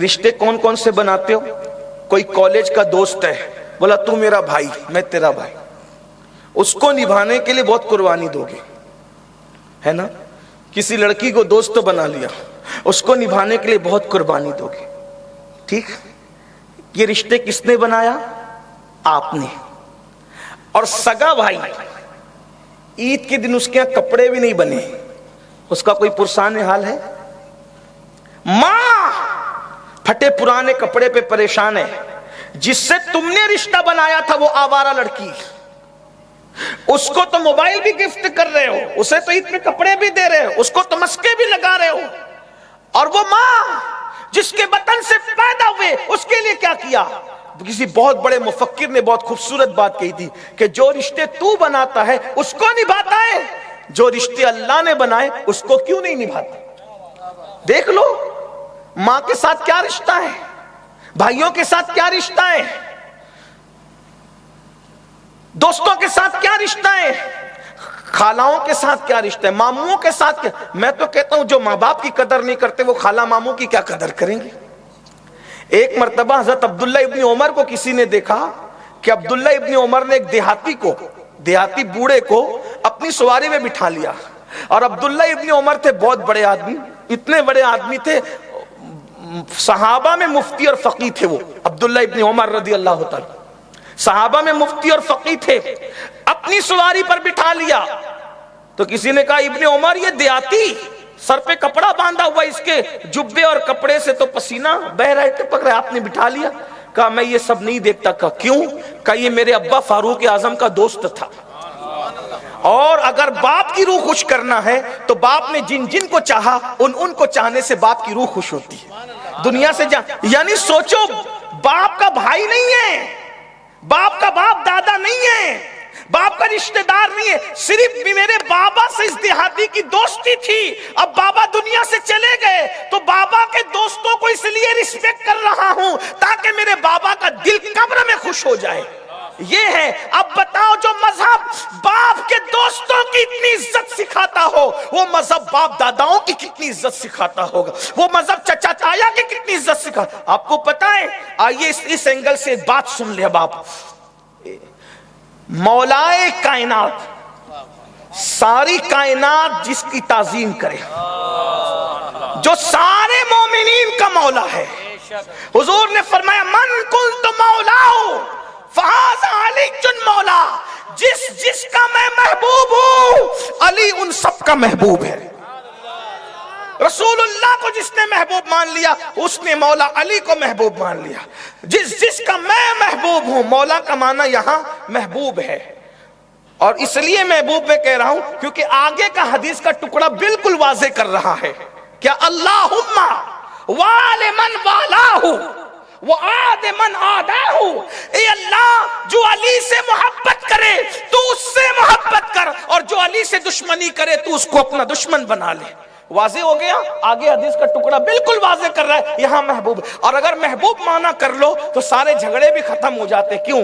رشتے کون کون سے بناتے ہو؟ کوئی کالج کا دوست ہے، بولا تو میرا بھائی میں تیرا بھائی، اس کو نبھانے کے لیے بہت قربانی دو گے، ہے نا؟ کسی لڑکی کو دوست بنا لیا، اس کو نبھانے کے لیے بہت قربانی دو گے، ٹھیک؟ یہ رشتے کس نے بنایا؟ آپ نے۔ اور سگا بھائی، عید کے دن اس کے یہاں کپڑے بھی نہیں بنے، اس کا کوئی پرسان حال ہے؟ ماں پھٹے پرانے کپڑے پہ پریشان ہے، جس سے تم نے رشتہ بنایا تھا وہ آوارہ لڑکی، اس کو تو موبائل بھی گفٹ کر رہے ہو، اسے تو عید میں کپڑے بھی دے رہے ہو، اس کو تو مسکے بھی لگا رہے ہو، اور وہ ماں جس کے بطن سے پیدا ہوئے اس کے لیے کیا کیا؟ کسی بہت بڑے مفکر نے بہت خوبصورت بات کہی تھی کہ جو رشتے تو بناتا ہے اس کو نبھاتا ہے، جو رشتے اللہ نے بنائے اس کو کیوں نہیں نبھاتا؟ دیکھ لو ماں کے ساتھ کیا رشتہ ہے، بھائیوں کے ساتھ کیا رشتہ ہے، دوستوں کے ساتھ کیا رشتہ ہے، خالاؤں کے ساتھ کیا رشتہ ہے، ماموں کے ساتھ کیا۔ میں تو کہتا ہوں جو ماں باپ کی قدر نہیں کرتے وہ خالہ ماموں کی کیا قدر کریں گے؟ ایک مرتبہ حضرت عبداللہ ابن عمر کو کسی نے دیکھا کہ عبداللہ ابن عمر نے ایک دیہاتی بوڑھے کو اپنی سواری میں بٹھا لیا، اور عبداللہ ابن عمر تھے بہت بڑے آدمی، اتنے بڑے آدمی تھے، صحابہ میں مفتی اور فقی تھے وہ عبداللہ ابن عمر رضی اللہ تعالی، صحابہ میں مفتی اور فقی تھے، اپنی سواری پر بٹھا لیا۔ تو کسی نے کہا ابن عمر یہ دیہاتی سر پہ کپڑا باندھا ہوا، اس کے جبے اور کپڑے سے تو پسینہ بہ رہا ہے، ٹپک رہا ہے، آپ نے بٹھا لیا؟ کہا میں یہ سب نہیں دیکھتا۔ کہا کیوں؟ کہا یہ میرے ابا فاروق اعظم کا دوست تھا، اور اگر باپ کی روح خوش کرنا ہے تو باپ نے جن جن کو چاہا ان کو چاہنے سے باپ کی روح خوش ہوتی ہے دنیا سے یعنی سوچو، باپ کا بھائی نہیں ہے، باپ کا باپ دادا نہیں ہے، باپ کا رشتہ دار نہیں ہے، صرف بھی میرے بابا سے اس دیہاتی کی دوستی تھی، اب بابا دنیا سے چلے گئے تو بابا کے دوستوں کو اس لیے رسپیکٹ کر رہا ہوں تاکہ میرے بابا کا دل قبر میں خوش ہو جائے۔ یہ ہے۔ اب بتاؤ جو مذہب باپ کے دوستوں کی اتنی عزت سکھاتا ہو وہ مذہب باپ داداؤں کی کتنی عزت سکھاتا ہوگا، وہ مذہب چچا تایا کی کتنی عزت سکھاتا۔ آپ کو پتا ہے، آئیے اس اینگل سے ایک بات سن لے اب آپ، مولائے کائنات، ساری کائنات جس کی تعظیم کرے، جو سارے مومنین کا مولا ہے، حضور نے فرمایا من کنت مولاہ فہذا علی مولا، جس کا میں محبوب ہوں علی ان سب کا محبوب ہے۔ رسول اللہ کو جس نے محبوب مان لیا اس نے مولا علی کو محبوب مان لیا۔ جس کا میں محبوب ہوں، مولا کا معنی یہاں محبوب ہے، اور اس لیے محبوب میں کہہ رہا ہوں کیونکہ آگے کا حدیث کا ٹکڑا بالکل واضح کر رہا ہے کیا اللہم وَعَلِ مَنْ وَعْلَاهُ وَعَادِ مَنْ عَادَاهُ، اے اللہ جو علی سے محبت کرے تو اس سے محبت کر، اور جو علی سے دشمنی کرے تو اس کو اپنا دشمن بنا لے۔ واضح ہو گیا؟ آگے حدیث کا ٹکڑا بالکل واضح کر رہا ہے یہاں محبوب، اور اگر محبوب مانا کر لو تو سارے جھگڑے بھی ختم ہو جاتے۔ کیوں؟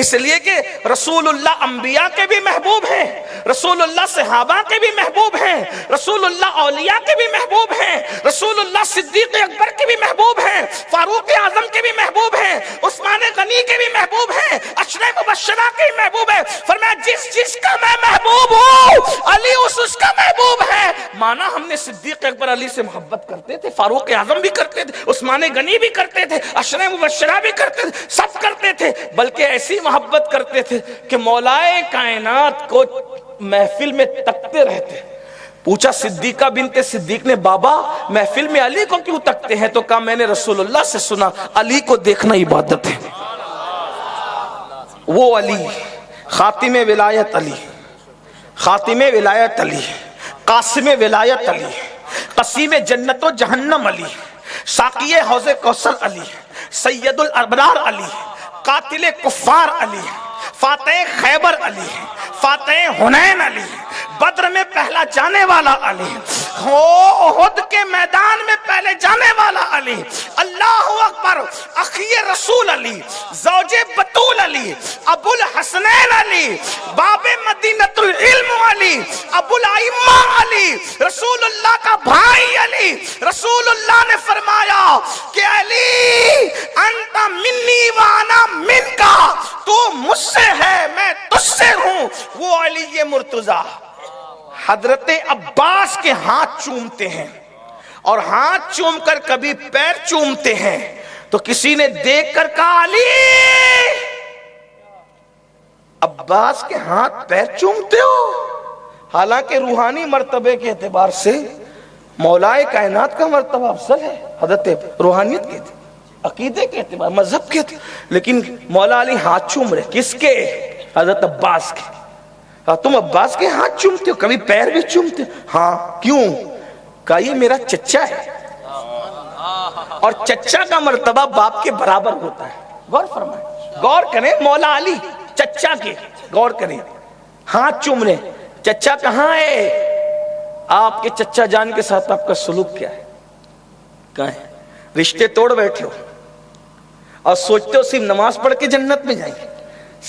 اس لیے کہ رسول اللہ انبیاء کے بھی محبوب ہیں، رسول اللہ صحابہ کے بھی محبوب ہیں، رسول اللہ اولیاء کے بھی محبوب ہیں، رسول اللہ صدیق اکبر کے بھی محبوب ہیں، فاروق اعظم کے بھی محبوب ہیں، عثمان غنی کے بھی محبوب ہیں، عشرہ مبشرہ کے بھی محبوب ہیں۔ فرمایا جس کا میں محبوب ہوں علی اس کا محبوب ہے۔ مانا ہم نے صدیق اکبر علی سے محبت کرتے تھے، فاروق اعظم بھی کرتے تھے، عثمان غنی بھی کرتے تھے، عشرہ مبشرہ بھی کرتے تھے، سب کرتے تھے، بلکہ ایسی محبت کرتے تھے کہ مولائے کائنات کو محفل میں تکتے رہتے۔ پوچھا صدیقہ بنت صدیق نے بابا محفل میں علی کو کیوں تکتے ہیں؟ تو کہا میں نے رسول اللہ سے سنا علی کو دیکھنا عبادت ہے۔ وہ علی خاتم ولایت علی، خاتم ولایت علی، قاسم ولایت علی، قسیم جنت و جہنم علی، ساقی حوض کوثر علی، سید الابرار علی، قاتل کفار علی، فاتح خیبر علی، فاتح حنین علی، بدر میں پہلا جانے والا علی، احد کے میدان میں پہلے جانے والا علی، اللہ اکبر، اخی رسول علی، زوج بطول علی، ابو الحسنین علی، باب مدینۃ العلم علی، ابو الائمہ علی، رسول اللہ کا بھائی علی۔ رسول اللہ نے فرمایا کہ علی وانا من کا، تو مجھ سے ہے میں تجھ سے ہوں، وہ علی مرتضیٰ حضرت عباس کے ہاتھ چومتے ہیں، اور ہاتھ چوم کر کبھی پیر چومتے ہیں، تو کسی نے دیکھ کر کہا علی عباس کے ہاتھ پیر چومتے ہو؟ حالانکہ روحانی مرتبے کے اعتبار سے مولائے کائنات کا مرتبہ افضل ہے، حضرت روحانیت کے تھے، عقیدے کے اعتبار، مذہب کے تھے، لیکن مولا علی ہاتھ چوم رہے، کس کے؟ حضرت عباس کے۔ تم عباس کے ہاتھ چومتے ہو، کبھی پیر بھی چومتے ہو؟ ہاں، کیوں؟ کہا یہ میرا چچا ہے، اور چچا کا مرتبہ باپ کے برابر ہوتا ہے۔ غور فرمائیں، غور کریں، مولا علی چچا کے غور کریں، ہاتھ چوم رہے، چچا کہاں ہے؟ آپ کے چچا جان کے ساتھ آپ کا سلوک کیا ہے؟ کہاں ہے؟ رشتے توڑ بیٹھے ہو اور سوچتے ہو صرف نماز پڑھ کے جنت میں جائیں گے۔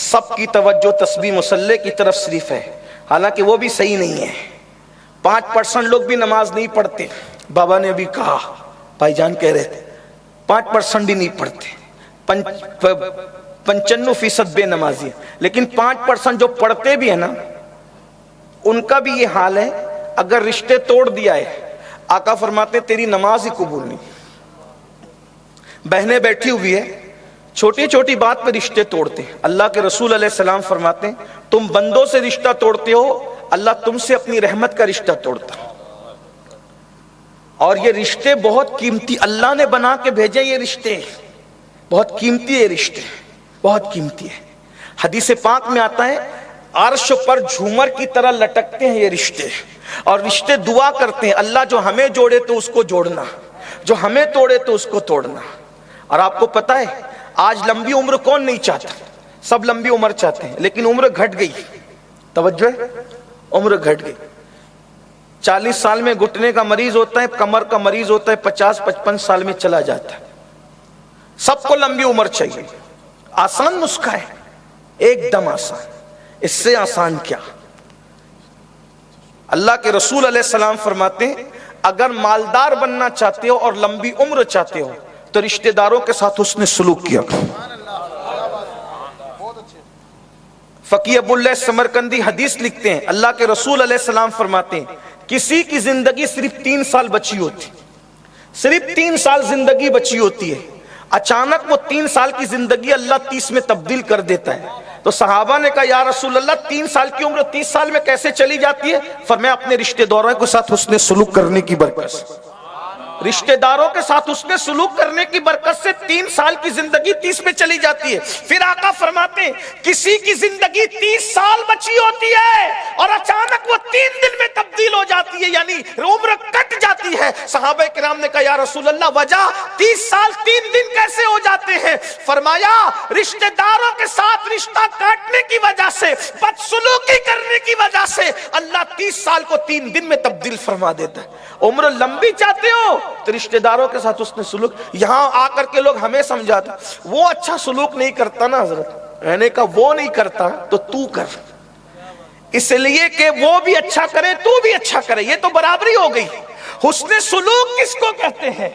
سب کی توجہ تسبیح مصلی کی طرف صرف ہے، حالانکہ وہ بھی صحیح نہیں ہے۔ 5% لوگ بھی نماز نہیں پڑھتے، بابا نے بھی کہا، بھائی جان کہہ رہے تھے 5% بھی نہیں پڑھتے، 95% بے نمازی ہے، لیکن 5% جو پڑھتے بھی ہیں نا، ان کا بھی یہ حال ہے، اگر رشتے توڑ دیا ہے، آقا فرماتے ہیں تیری نماز ہی قبول نہیں۔ بہنیں بیٹھی ہوئی ہے، چھوٹی چھوٹی بات پہ رشتے توڑتے ہیں، اللہ کے رسول علیہ السلام فرماتے ہیں تم بندوں سے رشتہ توڑتے ہو، اللہ تم سے اپنی رحمت کا رشتہ توڑتا۔ اور یہ رشتے بہت قیمتی، اللہ نے بنا کے بھیجے، یہ رشتے بہت قیمتی ہے، رشتے بہت قیمتی ہے۔ حدیث پاک میں آتا ہے عرش پر جھومر کی طرح لٹکتے ہیں یہ رشتے، اور رشتے دعا کرتے ہیں اللہ جو ہمیں جوڑے تو اس کو جوڑنا، جو ہمیں توڑے تو اس کو توڑنا۔ اور آپ کو پتہ ہے آج لمبی عمر کون نہیں چاہتا؟ سب لمبی عمر چاہتے ہیں، لیکن عمر گھٹ گئی، توجہ ہے، عمر گھٹ گئی۔ 40 سال میں گھٹنے کا مریض ہوتا ہے، کمر کا مریض ہوتا ہے 50-55 سال میں چلا جاتا ہے۔ سب کو لمبی عمر چاہیے، آسان نسخہ ہے، ایک دم آسان، اس سے آسان کیا؟ اللہ کے رسول علیہ السلام فرماتے ہیں اگر مالدار بننا چاہتے ہو اور لمبی عمر چاہتے ہو تو رشتہ داروں کے ساتھ حسن سلوک کیا۔ فقیہ ابو اللہ سمرقندی حدیث لکھتے ہیں اللہ کے رسول علیہ السلام فرماتے ہیں کسی کی زندگی صرف 3 سال بچی ہوتی، صرف 3 سال زندگی بچی ہوتی ہے، اچانک وہ 3 سال کی زندگی اللہ 30 میں تبدیل کر دیتا ہے۔ تو صحابہ نے کہا یا رسول اللہ 3 سال کی عمر 30 سال میں کیسے چلی جاتی ہے؟ فرمایا اپنے رشتہ داروں کے ساتھ حسن سلوک کرنے کی برکت سے، رشتہ داروں کے ساتھ حسن سلوک کرنے کی برکت سے 3 سال کی زندگی 30 میں چلی جاتی ہے۔ پھر آقا فرماتے ہیں کسی کی زندگی 30 سال بچی ہوتی ہے اور اچانک وہ 3 دن میں تبدیل ہو جاتی ہے، یعنی عمر کٹ جاتی ہے۔ صحابہ کرام نے کہا یا رسول اللہ وجہ 30 سال 3 دن کیسے ہو جاتے ہیں؟ فرمایا رشتہ داروں کے ساتھ رشتہ کاٹنے کی وجہ سے، بدسلوکی کرنے کی وجہ سے اللہ 30 سال کو 3 دن میں تبدیل فرما دیتا ہے۔ عمر لمبی چاہتے ہو تو رشتہ داروں کے ساتھ اس نے سلوک۔ یہاں آ کر کے لوگ ہمیں سمجھاتے وہ اچھا سلوک نہیں کرتا نا حضرت، میں نے کہا وہ نہیں کرتا تو تو کر، اس لیے کہ وہ بھی اچھا کرے تو بھی اچھا کرے، یہ تو برابری ہو گئی۔ حسن سلوک کس کو کہتے ہیں؟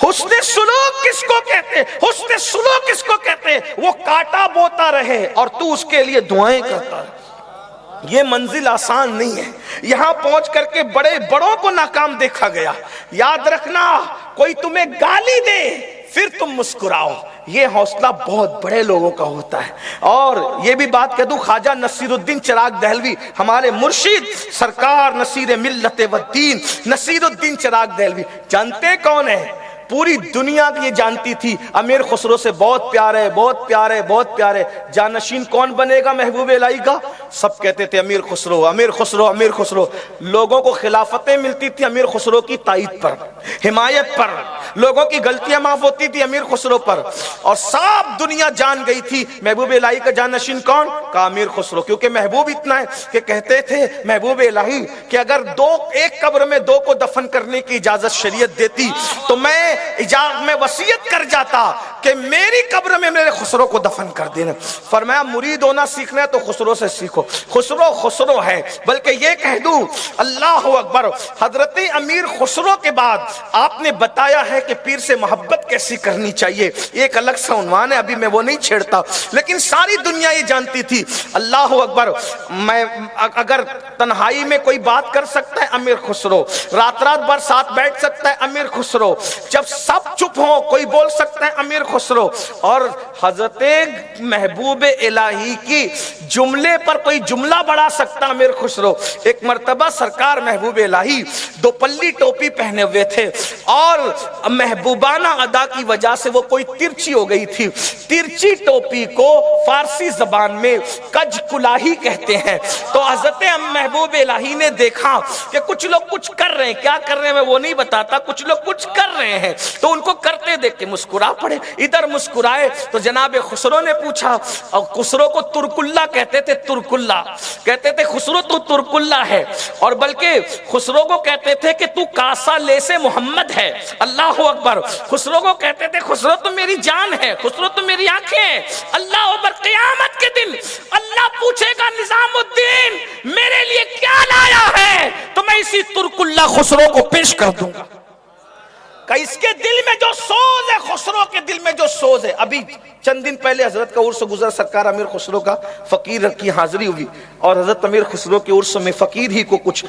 حسن سلوک کس کو کہتے ہیں؟ حسن سلوک کس کو کہتے ہیں؟ وہ کاٹا بوتا رہے اور تو اس کے لیے دعائیں کرتا رہے۔ یہ منزل آسان نہیں ہے، یہاں پہنچ کر کے بڑے بڑوں کو ناکام دیکھا گیا۔ یاد رکھنا کوئی تمہیں گالی دے پھر تم مسکراؤ، یہ حوصلہ بہت بڑے لوگوں کا ہوتا ہے۔ اور یہ بھی بات کہہ دوں خواجہ نصیر الدین چراغ دہلوی ہمارے مرشد سرکار نصیر ملت و دین نصیر الدین چراغ دہلوی جانتے کون ہے؟ پوری دنیا یہ جانتی تھی امیر خسرو سے بہت پیار ہے، بہت پیار ہے، بہت پیار ہے۔ جانشین کون بنے گا محبوب الہی کا؟ سب کہتے تھے امیر خسرو، امیر خسرو، امیر خسرو۔ لوگوں کو خلافتیں ملتی تھی امیر خسرو کی تائید پر، حمایت پر، لوگوں کی غلطیاں معاف ہوتی تھی امیر خسرو پر، اور سب دنیا جان گئی تھی محبوب الہی کا جانشین کون؟ کا امیر خسرو، کیونکہ محبوب اتنا ہے کہ کہتے تھے محبوب الہی کہ اگر ایک قبر میں 2 کو دفن کرنے کی اجازت شریعت دیتی تو میں میں وصیت کر جاتا کہ میری قبر میں میرے خسرو کو دفن کر دینا۔ فرمایا مرید ہونا سیکھنا ہے تو خسرو سے سیکھو، خسرو خسرو ہے۔ بلکہ یہ کہہ دوں اللہ اکبر، حضرت امیر خسرو کے بعد آپ نے بتایا ہے کہ پیر سے محبت کیسی کرنی چاہیے، ایک الگ سا عنوان ہے، ابھی میں وہ نہیں چھیڑتا، لیکن ساری دنیا یہ جانتی تھی۔ اللہ اکبر، میں اگر تنہائی میں کوئی بات کر سکتا ہے امیر خسرو، رات رات بھر ساتھ بیٹھ سکتا ہے امیر خسرو، جب سب چپ ہوں کوئی بول سکتا ہے امیر خسرو، اور حضرت محبوب الہی کی جملے پر کوئی جملہ بڑھا سکتا امیر خسرو۔ ایک مرتبہ سرکار محبوب الہی دو پلی ٹوپی پہنے ہوئے تھے اور محبوبانہ ادا کی وجہ سے وہ کوئی ترچی ہو گئی تھی، ترچی ٹوپی کو فارسی زبان میں کج کلاہی کہتے ہیں۔ تو حضرت محبوب الہی نے دیکھا کہ کچھ لوگ کچھ کر رہے ہیں، کیا کر رہے ہیں میں وہ نہیں بتاتا، کچھ لوگ کچھ کر رہے ہیں، تو ان کو کرتے دیکھ کے مسکرا پڑے، ادھر مسکرائے تو جناب خسرو نے پوچھا، اور خسرو کو ترک اللہ کہتے تھے، ترک اللہ کہتے تھے، خسرو تو ترک اللہ ہے، اور بلکہ خسرو کو کہتے تھے کہ تو کاسا لے سے محمد ہے۔ اللہ اکبر، خسرو کو کہتے تھے خسرو تو میری جان ہے، خسرو تو میری آنکھیں ہیں۔ اللہ اکبر، قیامت کے دن اللہ پوچھے گا نظام الدین میرے لیے کیا لایا ہے، تو میں اسی ترک اللہ خسرو کو پیش کر دوں گا کہ اس کے دل میں جو سوز ہے، خسرو کے دل میں جو سوز ہے۔ ابھی چند دن پہلے حضرت کا عرس گزر، سرکار امیر خسرو کا فقیر کی حاضری ہوئی، اور حضرت امیر خسرو کے عرس میں فقیر ہی کو کچھ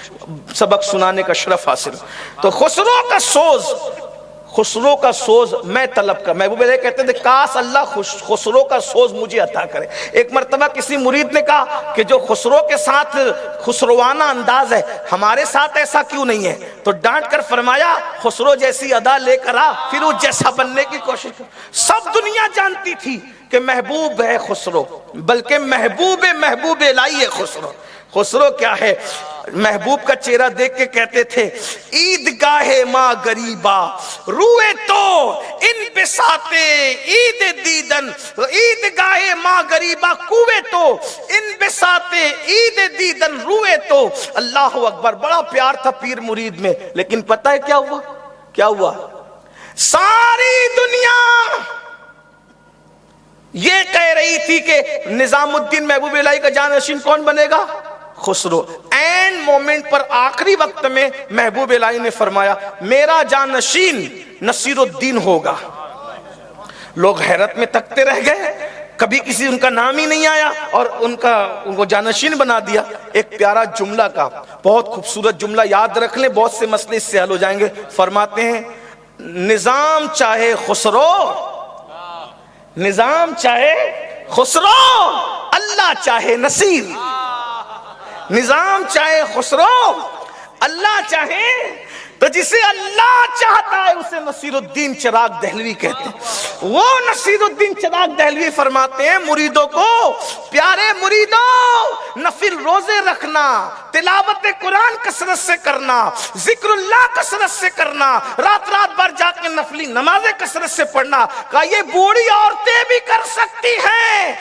سبق سنانے کا شرف حاصل۔ تو خسرو کا سوز، خسرو کا سوز میں طلب کر، محبوب علیہ کہتے تھے کاش اللہ خسرو کا سوز مجھے عطا کرے۔ ایک مرتبہ کسی مرید نے کہا کہ جو خسرو کے ساتھ خسروانہ انداز ہے ہمارے ساتھ ایسا کیوں نہیں ہے، تو ڈانٹ کر فرمایا خسرو جیسی ادا لے کر آ، پھر وہ جیسا بننے کی کوشش کر۔ سب دنیا جانتی تھی کہ محبوب ہے خسرو، بلکہ محبوب الہی ہے خسرو۔ خسرو کیا ہے، محبوب کا چہرہ دیکھ کے کہتے تھے عیدگاہ ماں غریبا روئے تو ان بساتے عید دیدن، عیدگاہ ماں غریبا کوئے تو ان بساتے عید دیدن روئے تو۔ اللہ اکبر، بڑا پیار تھا پیر مرید میں، لیکن پتہ ہے کیا ہوا، کیا ہوا، ساری دنیا یہ کہہ رہی تھی کہ نظام الدین محبوب الہی کا جانشین کون بنے گا، خسرو۔ این مومنٹ پر آخری وقت میں محبوب الہی نے فرمایا میرا جانشین نصیر الدین ہوگا۔ لوگ حیرت میں تکتے رہ گئے، کبھی کسی ان کا نام ہی نہیں آیا اور ان کو جانشین بنا دیا۔ ایک پیارا جملہ کا، بہت خوبصورت جملہ، یاد رکھ لیں، بہت سے مسئلے اس سے حل ہو جائیں گے۔ فرماتے ہیں نظام چاہے خسرو، نظام چاہے خسرو، اللہ چاہے نصیر۔ نظام چاہے خسرو، اللہ چاہے، تو جسے اللہ چاہتا ہے اسے نصیر الدین چراغ دہلوی کہتے ہیں۔ وہ نصیر الدین چراغ دہلوی فرماتے ہیں مریدوں کو، پیارے مریدوں نفل روزے رکھنا، تلاوت قرآن کثرت سے کرنا، ذکر اللہ کثرت سے کرنا، رات رات بھر جا کے نفلی نمازیں کثرت سے پڑھنا، کہا یہ بوڑھی عورتیں بھی کر سکتی ہیں،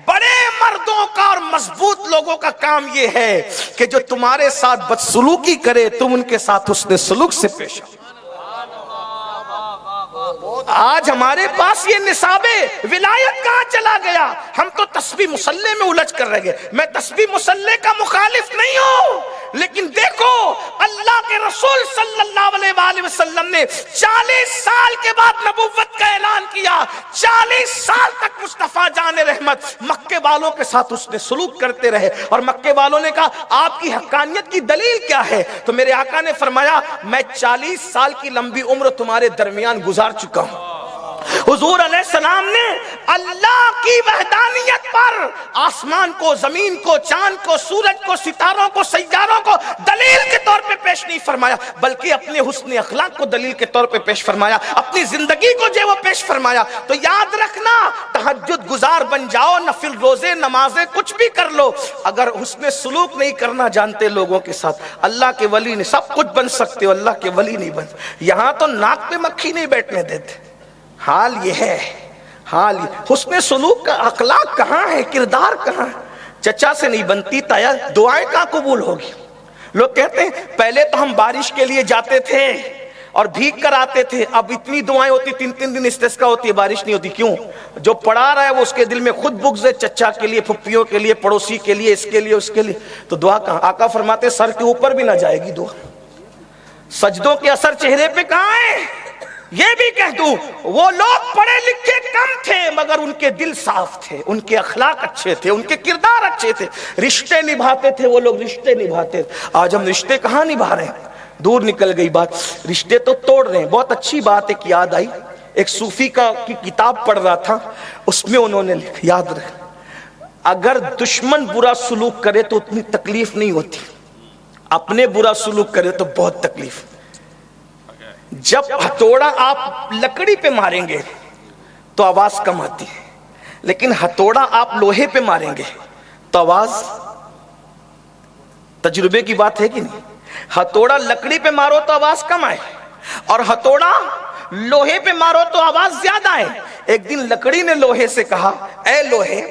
بڑے مردوں کا اور مضبوط لوگوں کا کام یہ ہے کہ جو تمہارے ساتھ بدسلوکی کرے تم ان کے ساتھ حسن سلوک سے پیش آؤ۔ آج ہمارے پاس یہ نصاب ولایت کہاں چلا گیا، ہم تو تسبیح مصلی میں الجھ کر رہ گئے۔ میں تسبیح مصلی کا مخالف نہیں ہوں، لیکن دیکھو اللہ کے رسول صلی اللہ علیہ وآلہ وسلم نے 40 سال کے بعد نبوت کا اعلان کیا، 40 سال تک مصطفیٰ جان رحمت مکے والوں کے ساتھ اس نے سلوک کرتے رہے، اور مکے والوں نے کہا آپ کی حقانیت کی دلیل کیا ہے، تو میرے آقا نے فرمایا میں 40 سال کی لمبی عمر تمہارے درمیان گزار چکا ہوں۔ حضور علیہ السلام نے اللہ کی وحدانیت پر آسمان کو، زمین کو، چاند کو، سورج کو، ستاروں کو، سیاروں کو دلیل کے طور پہ پیش نہیں فرمایا، بلکہ اپنے حسن اخلاق کو دلیل کے طور پہ پیش فرمایا، اپنی زندگی کو جو وہ پیش فرمایا۔ تو یاد رکھنا تہجد گزار بن جاؤ، نفل روزے نمازیں کچھ بھی کر لو، اگر حسن سلوک نہیں کرنا جانتے لوگوں کے ساتھ، اللہ کے ولی نہیں، سب کچھ بن سکتے ہو، اللہ کے ولی نہیں بن۔ یہاں تو ناک پہ مکھی نہیں بیٹھنے دیتے، حال یہ ہے، حال یہ، حسن سلوک کا اخلاق کہاں ہے، کردار کہاں ہے؟ چچا سے نہیں بنتی تایا، دعائیں کہاں قبول ہوگی؟ لوگ کہتے ہیں پہلے تو ہم بارش کے لیے جاتے تھے اور بھیگ کر آتے تھے. اب اتنی دعائیں ہوتی, 3 دن استسقا ہوتی ہے, بارش نہیں ہوتی. کیوں؟ جو پڑھا رہا ہے وہ اس کے دل میں خود بغض ہے, چچا کے لیے, پھپھیوں کے لیے, پڑوسی کے لیے, اس کے لیے, اس کے لیے. تو دعا کہاں؟ آقا فرماتے سر کے اوپر بھی نہ جائے گی دعا. سجدوں کے اثر چہرے پہ کہاں ہے؟ یہ بھی کہہ دوں, وہ لوگ پڑھے لکھے کم تھے مگر ان کے دل صاف تھے, ان کے اخلاق اچھے تھے, ان کے کردار اچھے تھے, رشتے نبھاتے تھے. وہ لوگ رشتے نبھاتے تھے. آج ہم رشتے کہاں نبھا رہے ہیں؟ دور نکل گئی بات, رشتے تو توڑ رہے ہیں. بہت اچھی بات ایک یاد آئی, ایک صوفی کی کتاب پڑھ رہا تھا, اس میں انہوں نے لکھا, یاد رکھ, اگر دشمن برا سلوک کرے تو اتنی تکلیف نہیں ہوتی, اپنے برا سلوک کرے تو بہت تکلیف. جب ہتھوڑا آپ لکڑی پہ ماریں گے تو آواز کم آتی ہے, لیکن ہتھوڑا آپ لوہے پہ ماریں گے تو آواز, تجربے کی بات ہے کہ نہیں؟ ہتھوڑا لکڑی پہ مارو تو آواز کم آئے, اور ہتھوڑا لوہے پہ مارو تو آواز زیادہ آئے. ایک دن لکڑی نے لوہے سے کہا, اے لوہے,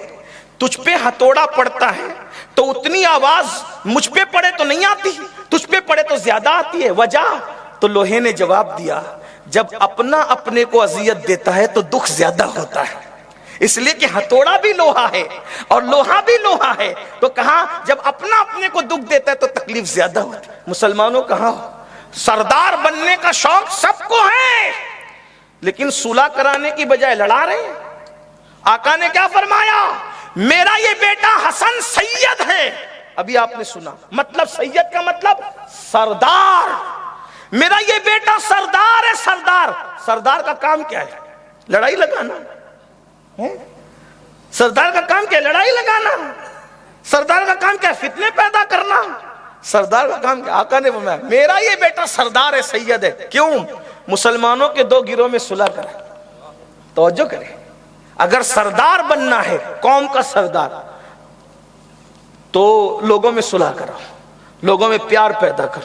تجھ پہ ہتھوڑا پڑتا ہے تو اتنی آواز مجھ پہ پڑے تو نہیں آتی, تجھ پہ پڑے تو زیادہ آتی ہے, وجہ؟ تو لوہے نے جواب دیا, جب اپنا اپنے کو اذیت دیتا ہے تو دکھ زیادہ ہوتا ہے, اس لیے کہ ہتھوڑا بھی لوہا ہے اور لوہا بھی لوہا ہے. تو کہا جب اپنا اپنے کو دکھ دیتا ہے تو تکلیف زیادہ ہوتی ہے. مسلمانوں کہاں سردار بننے کا شوق سب کو ہے, لیکن صلح کرانے کی بجائے لڑا رہے ہیں. آقا نے کیا فرمایا؟ میرا یہ بیٹا حسن سید ہے. ابھی آپ نے سنا, مطلب سید کا مطلب سردار. میرا یہ بیٹا سردار ہے. سردار, سردار کا کام کیا ہے؟ لڑائی لگانا. سردار کا کام کیا ہے؟ لڑائی لگانا. سردار کا کام کیا ہے؟ فتنے پیدا کرنا. سردار کا کام کیا؟ آقا نے فرمایا میرا یہ بیٹا سردار ہے, سید ہے. کیوں؟ مسلمانوں کے 2 گروہ میں صلح کرے. توجہ کرے, اگر سردار بننا ہے, قوم کا سردار, تو لوگوں میں صلح کرو, لوگوں میں پیار پیدا کرو.